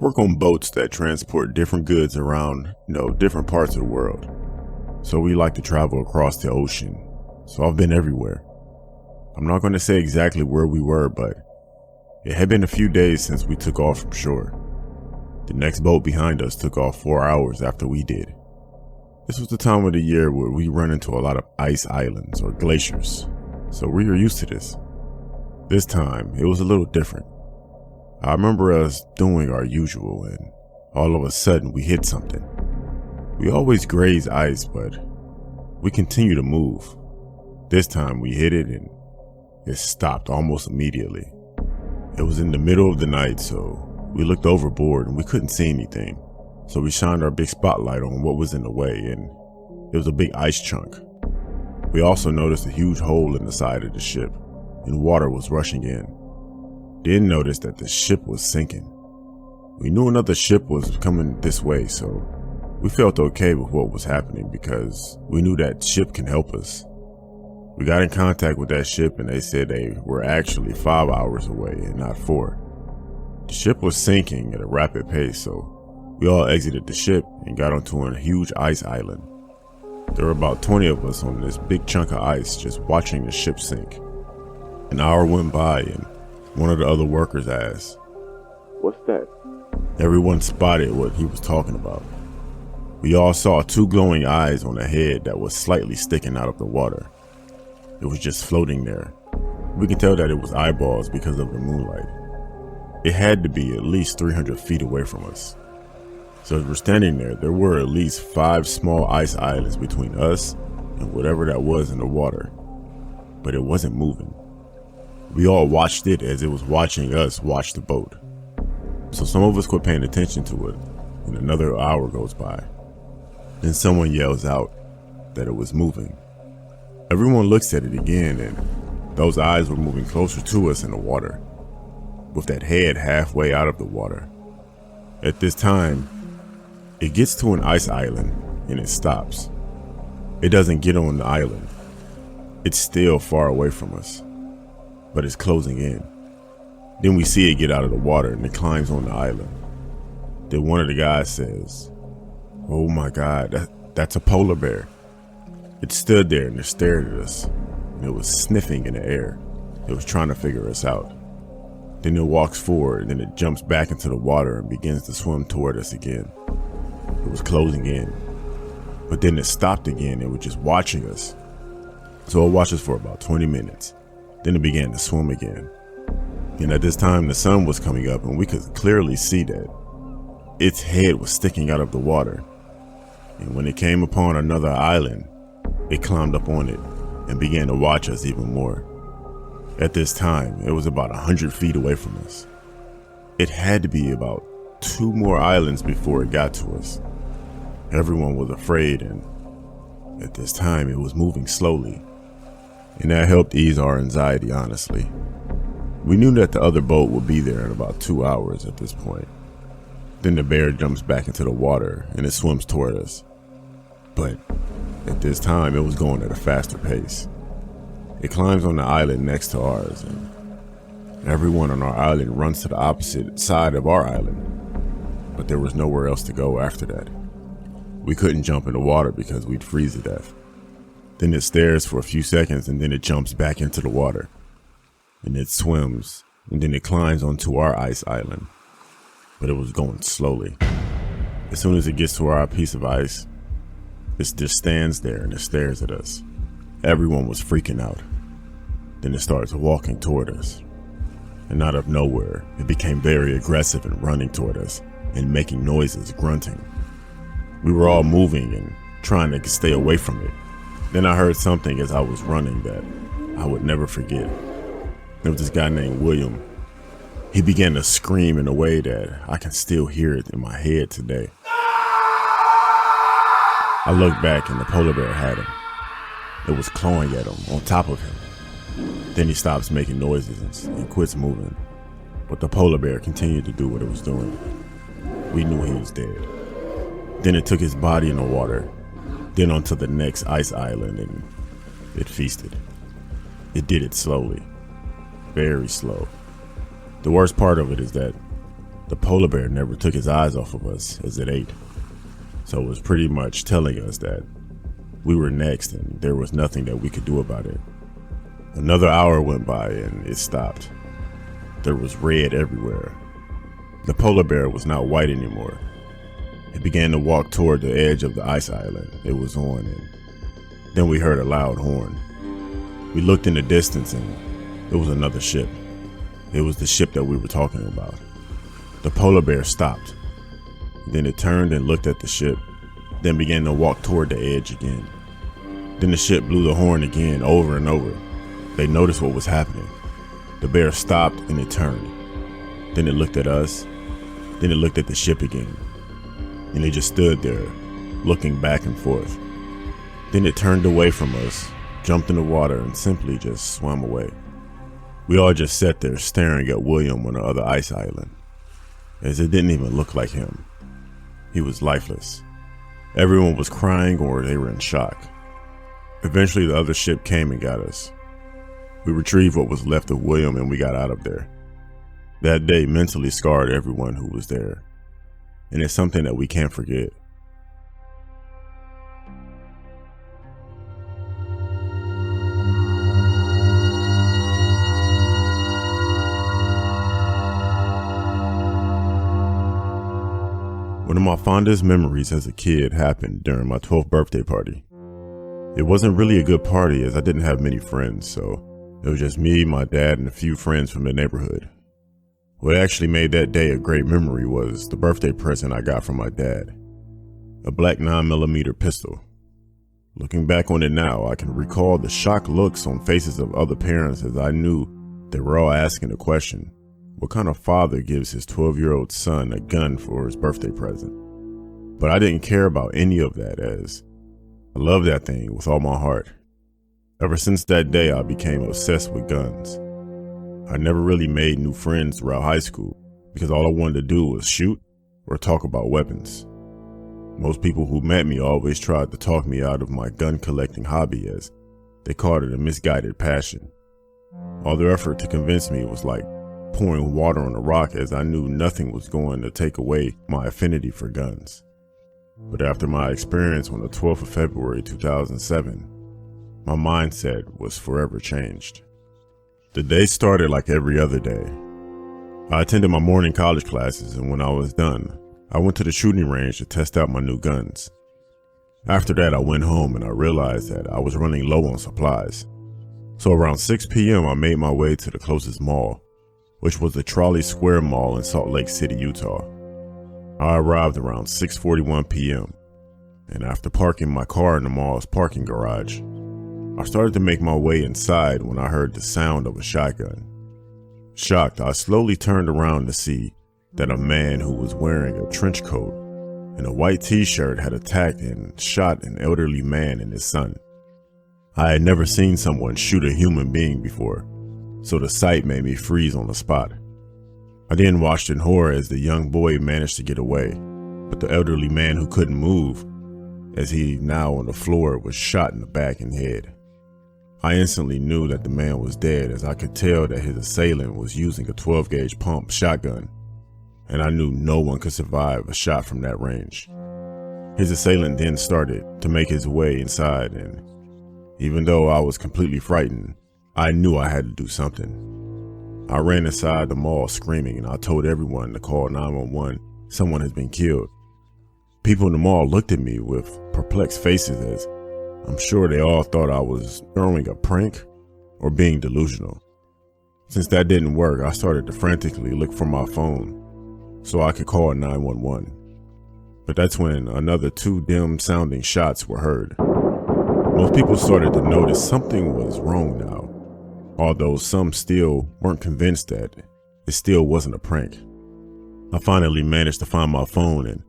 work on boats that transport different goods around, different parts of the world. So we like to travel across the ocean. So I've been everywhere. I'm not going to say exactly where we were, but it had been a few days since we took off from shore. The next boat behind us took off 4 hours after we did. This was the time of the year where we run into a lot of ice islands or glaciers, so we were used to this. This time, it was a little different. I remember us doing our usual, and all of a sudden we hit something. We always graze ice, but we continue to move. This time we hit it and it stopped almost immediately. It was in the middle of the night, so we looked overboard and we couldn't see anything. So we shined our big spotlight on what was in the way, and it was a big ice chunk. We also noticed a huge hole in the side of the ship, and water was rushing in. Then noticed that the ship was sinking. We knew another ship was coming this way, so we felt okay with what was happening because we knew that ship can help us. We got in contact with that ship and they said they were actually 5 hours away and not 4. The ship was sinking at a rapid pace, so we all exited the ship and got onto a huge ice island. There were about 20 of us on this big chunk of ice just watching the ship sink. An hour went by and one of the other workers asked, "What's that?" Everyone spotted what he was talking about. We all saw 2 glowing eyes on a head that was slightly sticking out of the water. It was just floating there. We could tell that it was eyeballs because of the moonlight. It had to be at least 300 feet away from us. So as we're standing there were at least 5 small ice islands between us and whatever that was in the water. But it wasn't moving. We all watched it as it was watching us watch the boat. So some of us quit paying attention to it, and another hour goes by. Then someone yells out that it was moving. Everyone looks at it again, and those eyes were moving closer to us in the water, with that head halfway out of the water. At this time, it gets to an ice island and it stops. It doesn't get on the island. It's still far away from us, but it's closing in. Then we see it get out of the water and it climbs on the island. Then one of the guys says, "Oh my God, that's a polar bear." It stood there and it stared at us, and it was sniffing in the air. It was trying to figure us out. Then it walks forward and then it jumps back into the water and begins to swim toward us again. It was closing in, but then it stopped again and was just watching us. So it watched us for about 20 minutes. Then it began to swim again. And at this time the sun was coming up and we could clearly see that its head was sticking out of the water. And when it came upon another island, it climbed up on it and began to watch us even more. At this time, it was about 100 feet away from us. It had to be about 2 more islands before it got to us. Everyone was afraid, and at this time it was moving slowly. And that helped ease our anxiety, honestly. We knew that the other boat would be there in about 2 hours at this point. Then the bear jumps back into the water and it swims toward us. But at this time, it was going at a faster pace. It climbs on the island next to ours, and everyone on our island runs to the opposite side of our island. But there was nowhere else to go after that. We couldn't jump in the water because we'd freeze to death. Then it stares for a few seconds, and then it jumps back into the water. And it swims, and then it climbs onto our ice island. But it was going slowly. As soon as it gets to our piece of ice, it just stands there and it stares at us. Everyone was freaking out. Then it starts walking toward us. And out of nowhere, it became very aggressive and running toward us and making noises, grunting. We were all moving and trying to stay away from it. Then I heard something as I was running that I would never forget. There was this guy named William. He began to scream in a way that I can still hear it in my head today. I looked back and the polar bear had him. It was clawing at him, on top of him. Then he stops making noises and quits moving. But the polar bear continued to do what it was doing. We knew he was dead. Then it took his body in the water, then onto the next ice island, and it feasted. It did it slowly, very slow. The worst part of it is that The polar bear never took his eyes off of us as it ate, so it was pretty much telling us that we were next and there was nothing that we could do about it. Another hour went by and it stopped. There was red everywhere. The polar bear was not white anymore. It began to walk toward the edge of the ice island it was on, and then we heard a loud horn. We looked in the distance and it was another ship. It was the ship that we were talking about. The polar bear stopped. Then it turned and looked at the ship, then began to walk toward the edge again. Then the ship blew the horn again, over and over. They noticed what was happening. The bear stopped and it turned. Then it looked at us. Then it looked at the ship again. And it just stood there, looking back and forth. Then it turned away from us, jumped in the water, and simply just swam away. We all just sat there staring at William on the other ice island, as it didn't even look like him. He was lifeless. Everyone was crying or they were in shock. Eventually the other ship came and got us. We retrieved what was left of William and we got out of there. That day mentally scarred everyone who was there, and it's something that we can't forget. One of my fondest memories as a kid happened during my 12th birthday party. It wasn't really a good party as I didn't have many friends, so it was just me, my dad, and a few friends from the neighborhood. What actually made that day a great memory was the birthday present I got from my dad, a black 9mm pistol. Looking back on it now, I can recall the shocked looks on faces of other parents as I knew they were all asking the question, what kind of father gives his 12-year-old son a gun for his birthday present? But I didn't care about any of that as I loved that thing with all my heart. Ever since that day, I became obsessed with guns. I never really made new friends throughout high school because all I wanted to do was shoot or talk about weapons. Most people who met me always tried to talk me out of my gun collecting hobby as they called it a misguided passion. All their effort to convince me was like pouring water on a rock as I knew nothing was going to take away my affinity for guns. But after my experience on the 12th of February 2007, my mindset was forever changed. The day started like every other day. I attended my morning college classes, and when I was done, I went to the shooting range to test out my new guns. After that, I went home and I realized that I was running low on supplies. So around 6 p.m. I made my way to the closest mall, which was the Trolley Square Mall in Salt Lake City, Utah. I arrived around 6:41 p.m. and after parking my car in the mall's parking garage, I started to make my way inside when I heard the sound of a shotgun. Shocked, I slowly turned around to see that a man who was wearing a trench coat and a white t-shirt had attacked and shot an elderly man and his son. I had never seen someone shoot a human being before, so the sight made me freeze on the spot. I then watched in horror as the young boy managed to get away, but the elderly man who couldn't move, as he now on the floor, was shot in the back and head. I instantly knew that the man was dead as I could tell that his assailant was using a 12-gauge pump shotgun, and I knew no one could survive a shot from that range. His assailant then started to make his way inside, and even though I was completely frightened, I knew I had to do something. I ran inside the mall screaming and I told everyone to call 911. Someone has been killed. People in the mall looked at me with perplexed faces as I'm sure they all thought I was throwing a prank or being delusional. Since that didn't work, I started to frantically look for my phone so I could call 911. But that's when another 2 dim sounding shots were heard. Most people started to notice something was wrong now, although some still weren't convinced that it still wasn't a prank. I finally managed to find my phone, and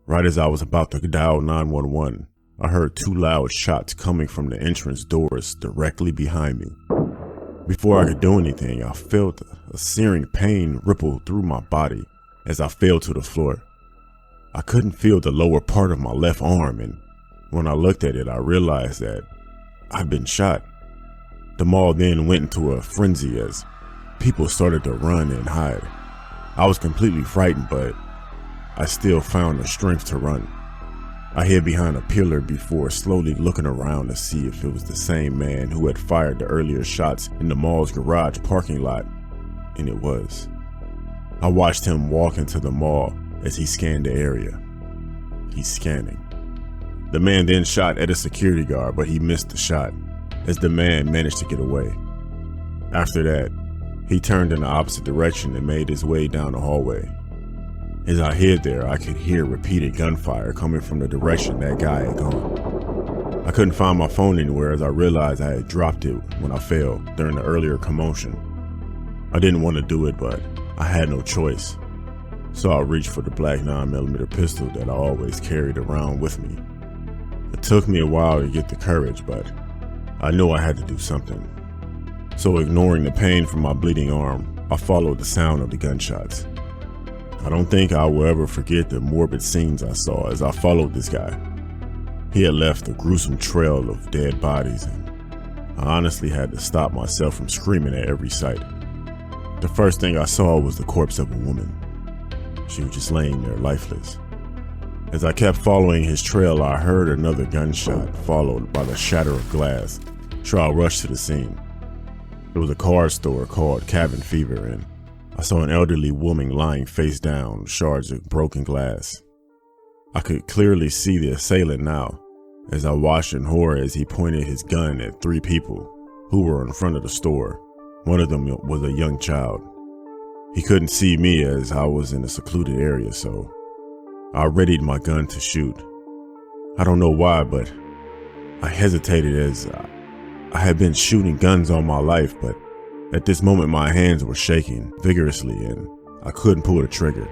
right as I was about to dial 911, I heard 2 loud shots coming from the entrance doors directly behind me. Before I could do anything, I felt a searing pain ripple through my body as I fell to the floor. I couldn't feel the lower part of my left arm, and when I looked at it, I realized that I'd been shot. The mall then went into a frenzy as people started to run and hide. I was completely frightened, but I still found the strength to run. I hid behind a pillar before slowly looking around to see if it was the same man who had fired the earlier shots in the mall's garage parking lot, and it was. I watched him walk into the mall as he scanned the area. He's scanning. The man then shot at a security guard, but he missed the shot as the man managed to get away. After that, he turned in the opposite direction and made his way down the hallway. As I hid there, I could hear repeated gunfire coming from the direction that guy had gone. I couldn't find my phone anywhere as I realized I had dropped it when I fell during the earlier commotion. I didn't want to do it, but I had no choice. So I reached for the black 9mm pistol that I always carried around with me. It took me a while to get the courage, but I knew I had to do something. So ignoring the pain from my bleeding arm, I followed the sound of the gunshots. I don't think I will ever forget the morbid scenes I saw as I followed this guy. He had left a gruesome trail of dead bodies, and I honestly had to stop myself from screaming at every sight. The first thing I saw was the corpse of a woman. She was just laying there lifeless. As I kept following his trail, I heard another gunshot followed by the shatter of glass, so I rushed to the scene. It was a card store called Cabin Fever, and I saw an elderly woman lying face down, shards of broken glass. I could clearly see the assailant now, as I watched in horror as he pointed his gun at 3 people who were in front of the store. One of them was a young child. He couldn't see me as I was in a secluded area, so I readied my gun to shoot. I don't know why, but I hesitated as I had been shooting guns all my life, but at this moment my hands were shaking vigorously and I couldn't pull the trigger.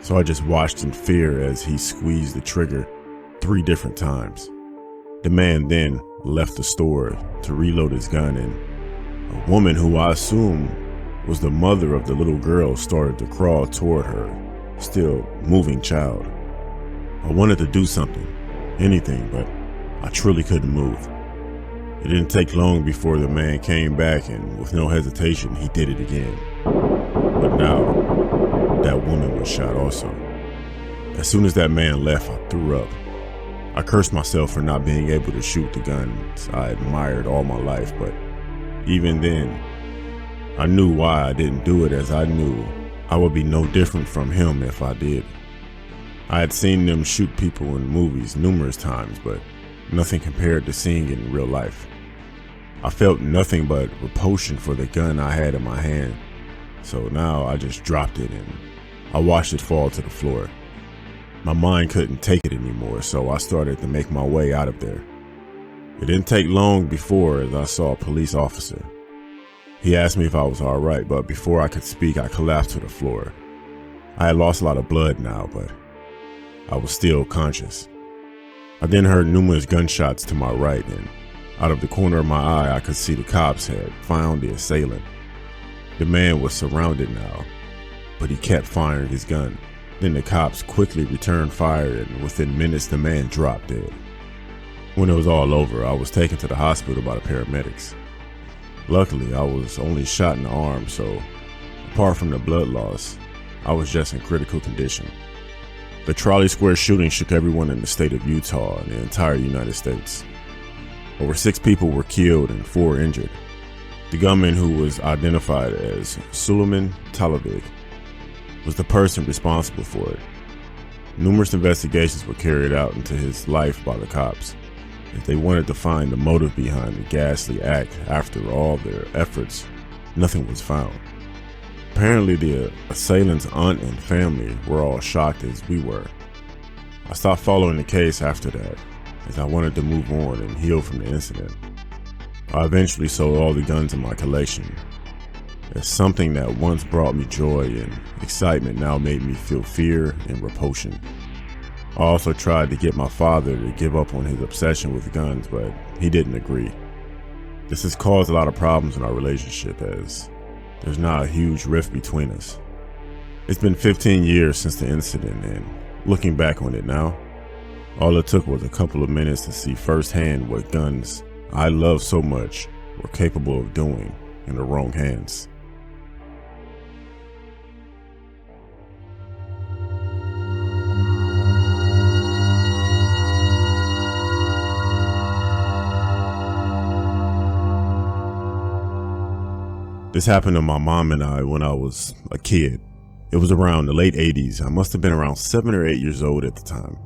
So I just watched in fear as he squeezed the trigger 3 different times. The man then left the store to reload his gun, and a woman who I assumed was the mother of the little girl started to crawl toward her still moving child. I wanted to do something, anything, but I truly couldn't move. It didn't take long before the man came back, and with no hesitation, he did it again. But now, that woman was shot also. As soon as that man left, I threw up. I cursed myself for not being able to shoot the guns I admired all my life, but even then, I knew why I didn't do it, as I knew I would be no different from him if I did. I had seen them shoot people in movies numerous times, but nothing compared to seeing it in real life. I felt nothing but repulsion for the gun I had in my hand, so now I just dropped it and I watched it fall to the floor. My mind couldn't take it anymore, so I started to make my way out of there. It didn't take long before as I saw a police officer. He asked me if I was alright, but before I could speak, I collapsed to the floor. I had lost a lot of blood now, but I was still conscious. I then heard numerous gunshots to my right, and out of the corner of my eye, I could see the cops had found the assailant. The man was surrounded now, but he kept firing his gun. Then the cops quickly returned fire, and within minutes, the man dropped dead. When it was all over, I was taken to the hospital by the paramedics. Luckily, I was only shot in the arm, so apart from the blood loss, I was just in critical condition. The Trolley Square shooting shook everyone in the state of Utah and the entire United States. Over 6 people were killed and 4 injured. The gunman, who was identified as Suleiman Talavig, was the person responsible for it. Numerous investigations were carried out into his life by the cops, as they wanted to find the motive behind the ghastly act. After all their efforts, nothing was found. Apparently, the assailant's aunt and family were all shocked as we were. I stopped following the case after that, as I wanted to move on and heal from the incident. I eventually sold all the guns in my collection, as something that once brought me joy and excitement now made me feel fear and repulsion. I also tried to get my father to give up on his obsession with guns, but he didn't agree. This has caused a lot of problems in our relationship, as there's not a huge rift between us. It's been 15 years since the incident, and looking back on it now, all it took was a couple of minutes to see firsthand what guns I love so much were capable of doing in the wrong hands. This happened to my mom and I when I was a kid. It was around the late 80s. I must have been around 7 or 8 years old at the time.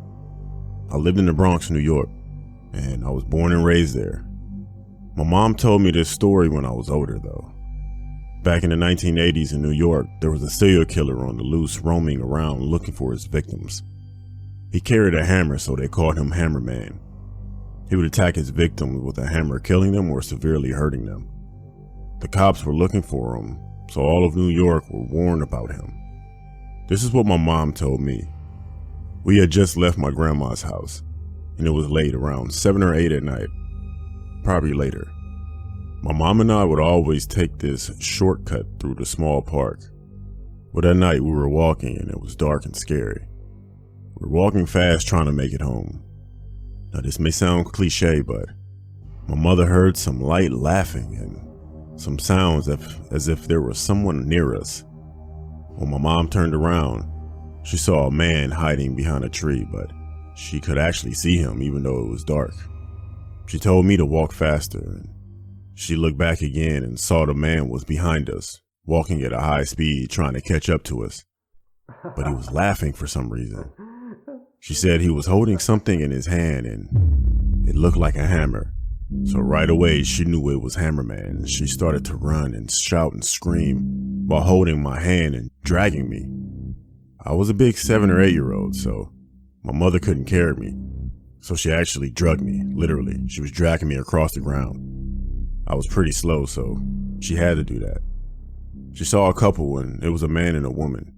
I lived in the Bronx, New York, and I was born and raised there. My mom told me this story when I was older, though. Back in the 1980s in New York, there was a serial killer on the loose roaming around looking for his victims. He carried a hammer, so they called him Hammerman. He would attack his victims with a hammer, killing them or severely hurting them. The cops were looking for him, so all of New York were warned about him. This is what my mom told me. We had just left my grandma's house, and it was late, around 7 or 8 at night, probably later. My mom and I would always take this shortcut through the small park. But that night we were walking and it was dark and scary. We were walking fast trying to make it home. Now this may sound cliche, but my mother heard some light laughing and some sounds as if there was someone near us. When my mom turned around, she saw a man hiding behind a tree, but she could actually see him even though it was dark. She told me to walk faster, and she looked back again and saw the man was behind us, walking at a high speed trying to catch up to us. But he was laughing for some reason. She said he was holding something in his hand and it looked like a hammer. So right away she knew it was Hammerman, and she started to run and shout and scream while holding my hand and dragging me. I was a big 7 or 8 year old, so my mother couldn't carry me. So she actually drugged me, literally. She was dragging me across the ground. I was pretty slow, so she had to do that. She saw a couple, and it was a man and a woman.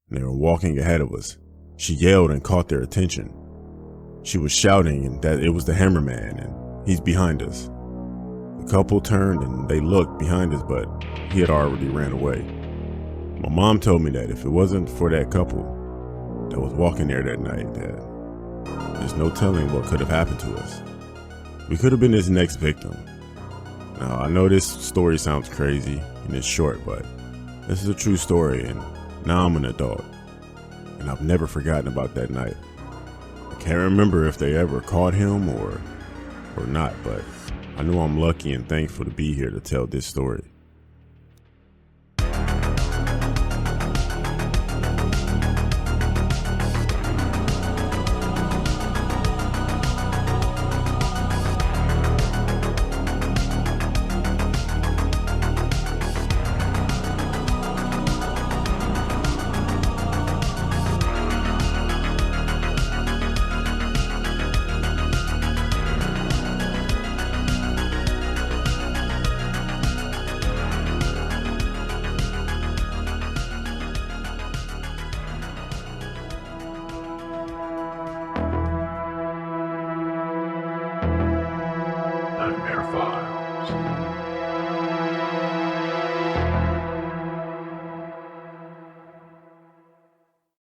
They were walking ahead of us. She yelled and caught their attention. She was shouting and that it was the Hammerman, and he's behind us. The couple turned and they looked behind us, but he had already ran away. My mom told me that if it wasn't for that couple that was walking there that night, that there's no telling what could have happened to us. We could have been his next victim. Now, I know this story sounds crazy and it's short, but this is a true story, and now I'm an adult, and I've never forgotten about that night. I can't remember if they ever caught him or not, but I know I'm lucky and thankful to be here to tell this story.